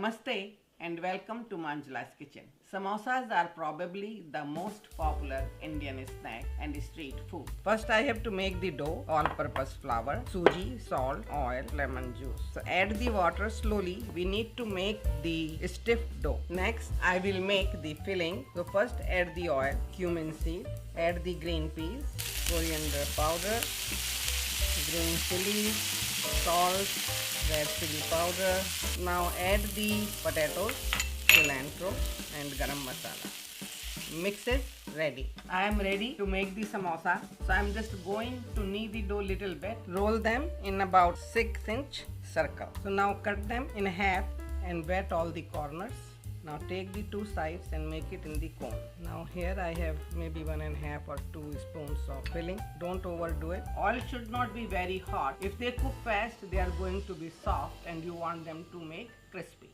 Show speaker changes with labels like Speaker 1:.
Speaker 1: Namaste and welcome to Manjula's kitchen. Samosas are probably the most popular Indian snack and street food. First I have to make the dough, all-purpose flour, sooji, salt, oil, lemon juice. So add the water slowly. We need to make the stiff dough. Next I will make the filling. So first add the oil, cumin seed, add the green peas, coriander powder, green chilies, salt, red chili powder. Now add the potatoes, cilantro and garam masala. Mix it, ready. I am ready to make the samosa. So I am just going to knead the dough little bit. Roll them in about 6-inch circle. So now cut them in half and wet all the corners. Now take the two sides and make it in the cone. Now here I have maybe 1.5 or 2 spoons of filling. Don't overdo it. Oil should not be very hot. If they cook fast, they are going to be soft and you want them to make crispy.